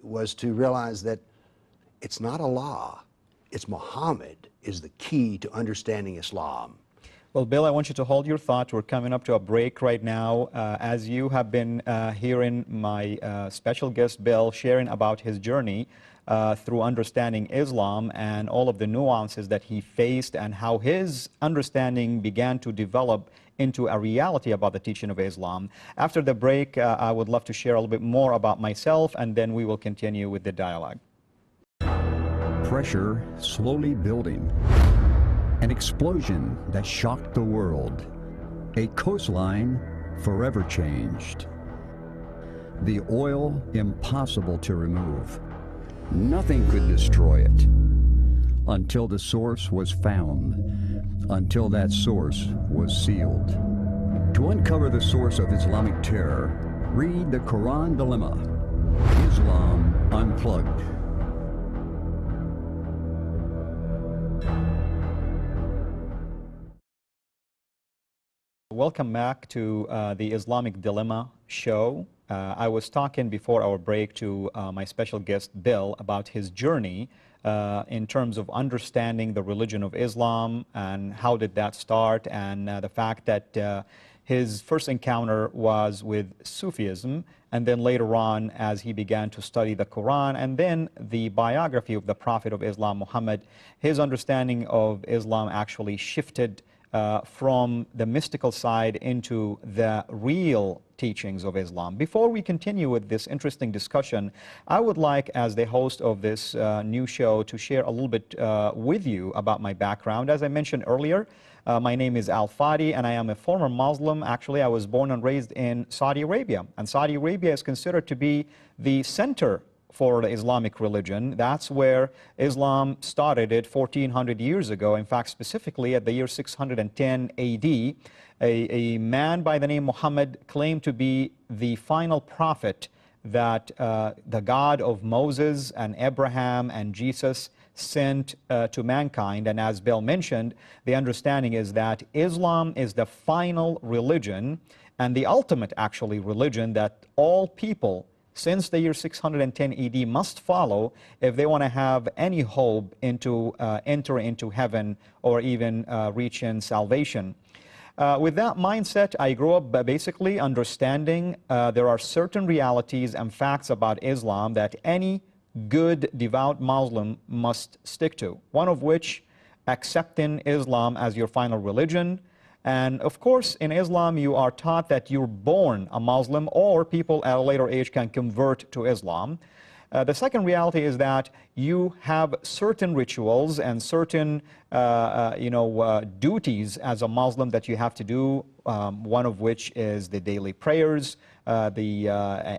was to realize that it's not Allah, it's Muhammad is the key to understanding Islam. Well, Bill, I want you to hold your thought. We're coming up to a break right now. As you have been hearing my special guest, Bill, sharing about his journey through understanding Islam and all of the nuances that he faced and how his understanding began to develop into a reality about the teaching of Islam. After the break, I would love to share a little bit more about myself, and then we will continue with the dialogue. Pressure slowly building. An explosion that shocked the world. A coastline forever changed. The oil impossible to remove. Nothing could destroy it until the source was found, until that source was sealed. To uncover the source of Islamic terror, read the Qur'an dilemma, Islam Unplugged. Welcome back to the Islamic Dilemma show. I was talking before our break to my special guest, Bill, about his journey in terms of understanding the religion of Islam and how did that start, and the fact that his first encounter was with Sufism, and then later on as he began to study the Quran and then the biography of the Prophet of Islam, Muhammad, his understanding of Islam actually shifted from the mystical side into the real teachings of Islam. Before we continue with this interesting discussion, I would like, as the host of this new show, to share a little bit with you about my background. As I mentioned earlier, my name is Fadi, and I am a former Muslim. Actually, I was born and raised in Saudi Arabia, and Saudi Arabia is considered to be the center for the Islamic religion. That's where Islam started it 1400 years ago. In fact, specifically at the year 610 AD, a man by the name Muhammad claimed to be the final prophet that the God of Moses and Abraham and Jesus sent to mankind. And as Bill mentioned, the understanding is that Islam is the final religion and the ultimate, actually, religion that all people since the year 610 AD must follow if they want to have any hope into enter into heaven or even reaching salvation. With that mindset, I grew up basically understanding there are certain realities and facts about Islam that any good, devout Muslim must stick to, one of which accepting Islam as your final religion. And of course, in Islam, you are taught that you're born a Muslim, or people at a later age can convert to Islam. The second reality is that you have certain rituals and certain duties as a Muslim that you have to do, one of which is the daily prayers, the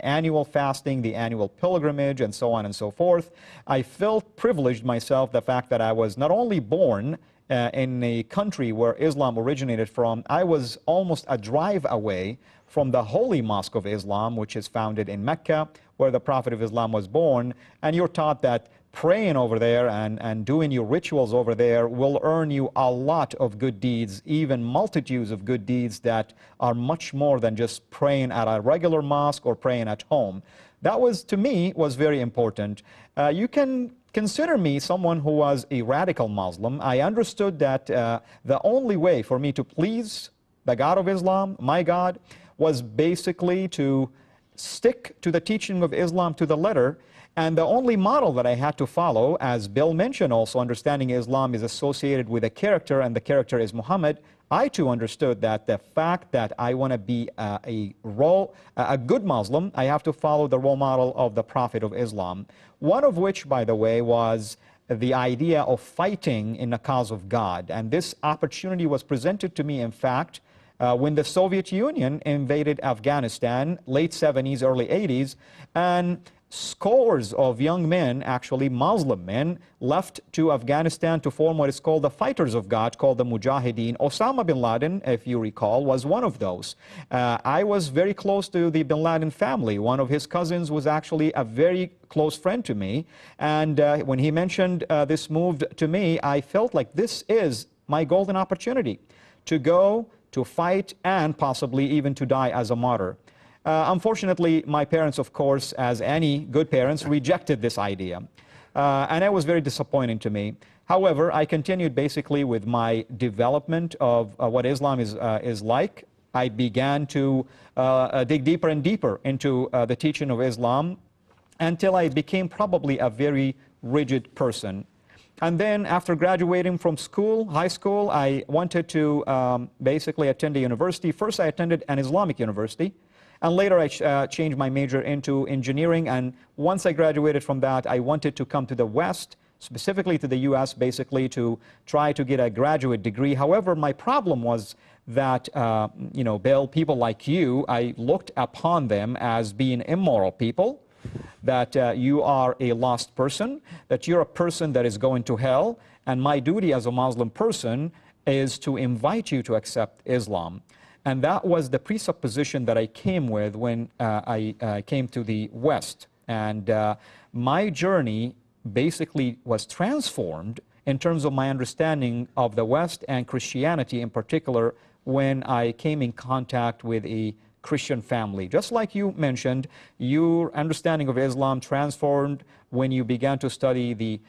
annual fasting, the annual pilgrimage, and so on and so forth. I felt privileged myself, the fact that I was not only born in a country where Islam originated from, I was almost a drive away from the Holy Mosque of Islam, which is founded in Mecca, where the Prophet of Islam was born. And you're taught that praying over there and doing your rituals over there will earn you a lot of good deeds, even multitudes of good deeds that are much more than just praying at a regular mosque or praying at home. That was, to me, was very important. You can consider me someone who was a radical Muslim. I understood that the only way for me to please the God of Islam, my God, was basically to stick to the teaching of Islam to the letter. And the only model that I had to follow, as Bill mentioned also, understanding Islam is associated with a character, and the character is Muhammad. I too understood that the fact that I want to be a good Muslim, I have to follow the role model of the Prophet of Islam. One of which, by the way, was the idea of fighting in the cause of God. And this opportunity was presented to me, in fact, when the Soviet Union invaded Afghanistan, late 70s, early 80s, and scores of young men, actually Muslim men, left to Afghanistan to form what is called the Fighters of God, called the Mujahideen. Osama bin Laden, if you recall, was one of those. I was very close to the bin Laden family. One of his cousins was actually a very close friend to me. And when he mentioned this move to me, I felt like this is my golden opportunity to go, to fight, and possibly even to die as a martyr. Unfortunately, my parents, of course, as any good parents, rejected this idea. And it was very disappointing to me. However, I continued basically with my development of what Islam is like. I began to dig deeper and deeper into the teaching of Islam until I became probably a very rigid person. And then after graduating from school, high school, I wanted to basically attend a university. First, I attended an Islamic university, and later I changed my major into engineering. And once I graduated from that, I wanted to come to the West, specifically to the US, basically to try to get a graduate degree. However, my problem was that, you know, Bill, people like you, I looked upon them as being immoral people, that you are a lost person, that you're a person that is going to hell, and my duty as a Muslim person is to invite you to accept Islam. And that was the presupposition that I came with when I came to the West. And my journey basically was transformed in terms of my understanding of the West and Christianity in particular when I came in contact with a Christian family. Just like you mentioned, your understanding of Islam transformed when you began to study the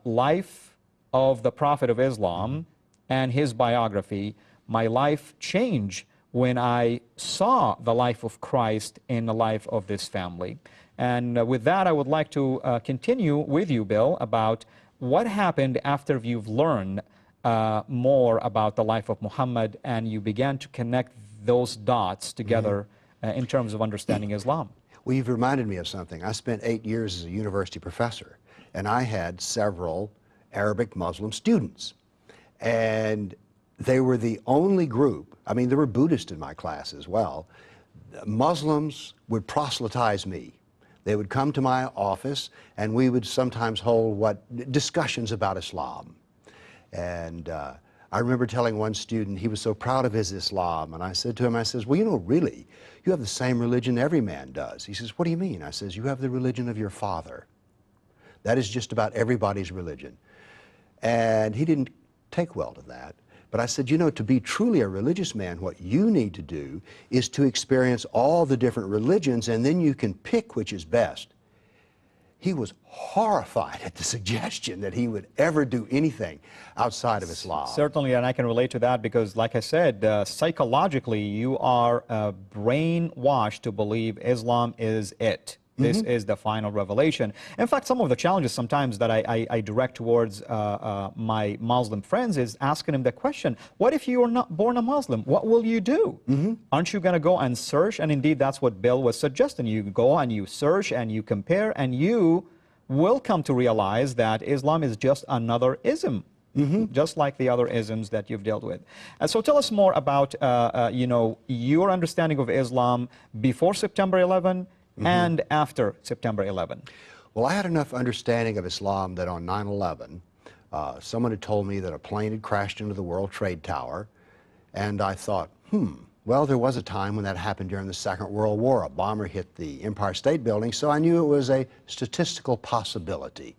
life of the Prophet of Islam and his biography. My life changed when I saw the life of Christ in the life of this family. And with that, I would like to continue with you, Bill, about what happened after you've learned more about the life of Muhammad and you began to connect those dots together in terms of understanding Islam. Well, you've reminded me of something. I spent 8 years as a university professor, and I had several Arabic Muslim students. And they were the only group, I mean, there were Buddhists in my class as well. Muslims would proselytize me. They would come to my office, and we would sometimes hold discussions about Islam. And I remember telling one student, he was so proud of his Islam, and I said to him, I says, well, you know, really, you have the same religion every man does. He says, what do you mean? I says, you have the religion of your father. That is just about everybody's religion. And he didn't take well to that. But I said, you know, to be truly a religious man, what you need to do is to experience all the different religions, and then you can pick which is best. He was horrified at the suggestion that he would ever do anything outside of Islam. Certainly, and I can relate to that because, like I said, psychologically, you are brainwashed to believe Islam is it. This is the final revelation. In fact, some of the challenges sometimes that I direct towards my Muslim friends is asking them the question, what if you are not born a Muslim? What will you do? Aren't you going to go and search? And indeed, that's what Bill was suggesting. You go and you search and you compare, and you will come to realize that Islam is just another ism. Just like the other isms that you've dealt with. And so tell us more about you know, your understanding of Islam before September 11 and after September 11. Well, I had enough understanding of Islam that on 9/11, someone had told me that a plane had crashed into the World Trade Tower, and I thought, well, there was a time when that happened during the Second World War. A bomber hit the Empire State Building, so I knew it was a statistical possibility.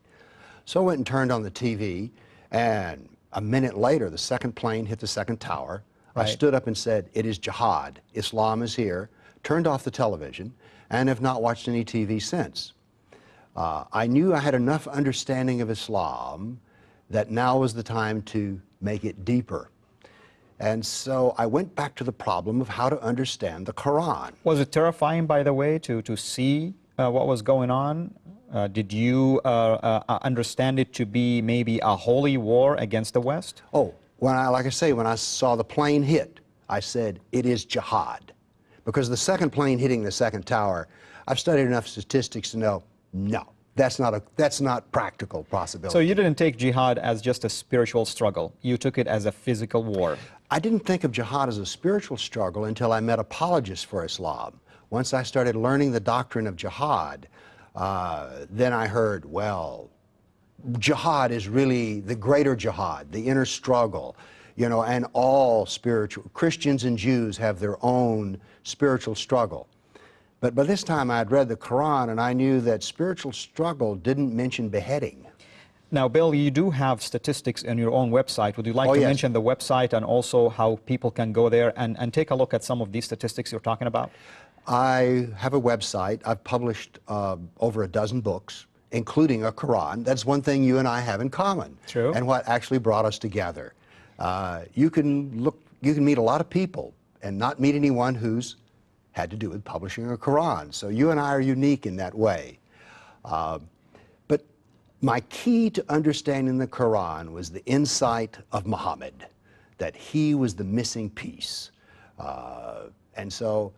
So I went and turned on the TV, and a minute later, the second plane hit the second tower. I stood up and said, it is jihad. Islam is here. Turned off the television, and have not watched any TV since. I knew I had enough understanding of Islam that now was the time to make it deeper. And so I went back to the problem of how to understand the Qur'an. Was it terrifying, by the way, to see what was going on? Did you understand it to be maybe a holy war against the West? Oh, like I say, when I saw the plane hit, I said, it is jihad. Because the second plane hitting the second tower, I've studied enough statistics to know, no, that's not practical possibility. So you didn't take jihad as just a spiritual struggle. You took it as a physical war. I didn't think of jihad as a spiritual struggle until I met apologists for Islam. Once I started learning the doctrine of jihad, then I heard, well, jihad is really the greater jihad, the inner struggle. You know, and all spiritual, Christians and Jews have their own spiritual struggle. But by this time I had read the Quran, and I knew that spiritual struggle didn't mention beheading. Now, Bill, you do have statistics on your own website. Would you like to mention the website and also how people can go there and take a look at some of these statistics you're talking about? I have a website. I've published over a dozen books, including a Quran. That's one thing you and I have in common. True. And what actually brought us together. You can meet a lot of people and not meet anyone who's had to do with publishing a Quran. So you and I are unique in that way. But my key to understanding the Quran was the insight of Muhammad, that he was the missing piece. And so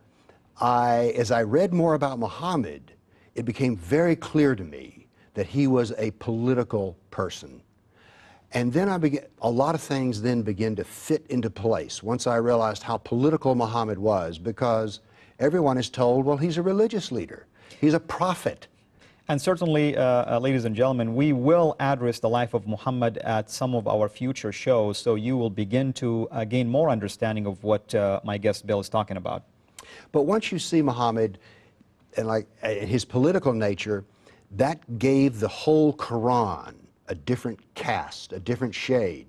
as I read more about Muhammad, it became very clear to me that he was a political person. And then a lot of things then began to fit into place once I realized how political Muhammad was, because everyone is told, well, he's a religious leader. He's a prophet. And certainly, ladies and gentlemen, we will address the life of Muhammad at some of our future shows, so you will begin to gain more understanding of what my guest Bill is talking about. But once you see Muhammad and his political nature, that gave the whole Quran a different cast, a different shade.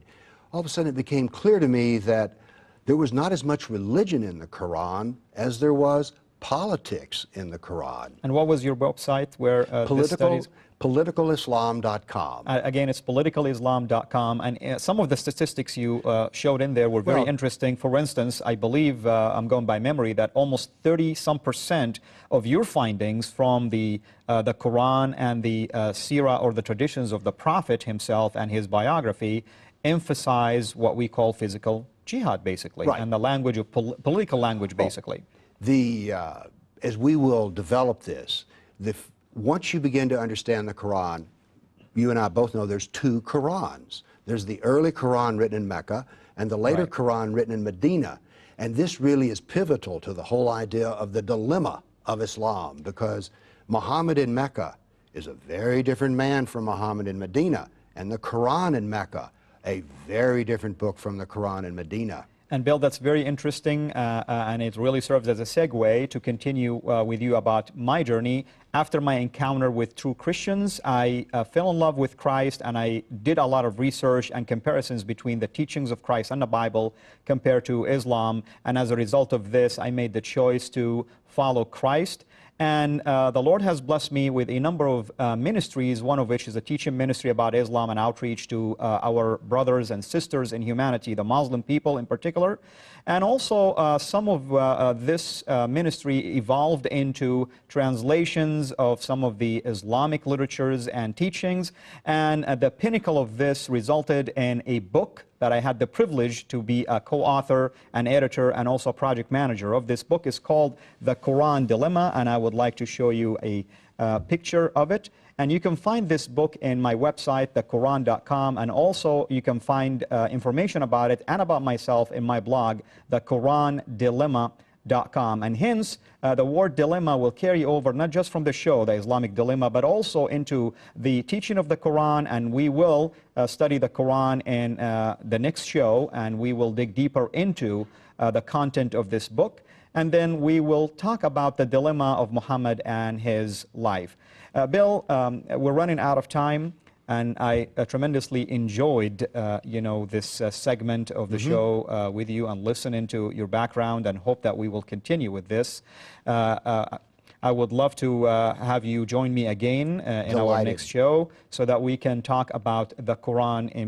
All of a sudden it became clear to me that there was not as much religion in the Quran as there was politics in the Quran. And what was your website where this studies? Politicalislam.com. Again, it's politicalislam.com, and some of the statistics you showed in there were very interesting. For instance, I believe, I'm going by memory, that almost 30% of your findings from the Quran and the Sirah, or the traditions of the Prophet himself and his biography, emphasize what we call physical jihad, basically, and the language of political language, basically. As we will develop this, once you begin to understand the Quran, you and I both know there's two Qurans. There's the early Quran written in Mecca and the later Quran written in Medina. And this really is pivotal to the whole idea of the dilemma of Islam, because Muhammad in Mecca is a very different man from Muhammad in Medina, and the Quran in Mecca, a very different book from the Quran in Medina. And Bill, that's very interesting, and it really serves as a segue to continue with you about my journey. After my encounter with true Christians, I fell in love with Christ, and I did a lot of research and comparisons between the teachings of Christ and the Bible compared to Islam. And as a result of this, I made the choice to follow Christ. And the Lord has blessed me with a number of ministries, one of which is a teaching ministry about Islam and outreach to our brothers and sisters in humanity, the Muslim people in particular. And also some of this ministry evolved into translations of some of the Islamic literatures and teachings. And the pinnacle of this resulted in a book that I had the privilege to be a co-author, an editor, and also project manager of. This book is called The Quran Dilemma, and I would like to show you a picture of it. And you can find this book in my website, thequran.com, and also you can find information about it and about myself in my blog, thequrandilemma.com. And hence, the word dilemma will carry over not just from the show, the Islamic dilemma, but also into the teaching of the Quran. And we will study the Quran in the next show, and we will dig deeper into the content of this book. And then we will talk about the dilemma of Muhammad and his life. Bill, we're running out of time, and I tremendously enjoyed, this segment of the show with you and listening to your background, and hope that we will continue with this. I would love to have you join me again in our next show, so that we can talk about the Quran in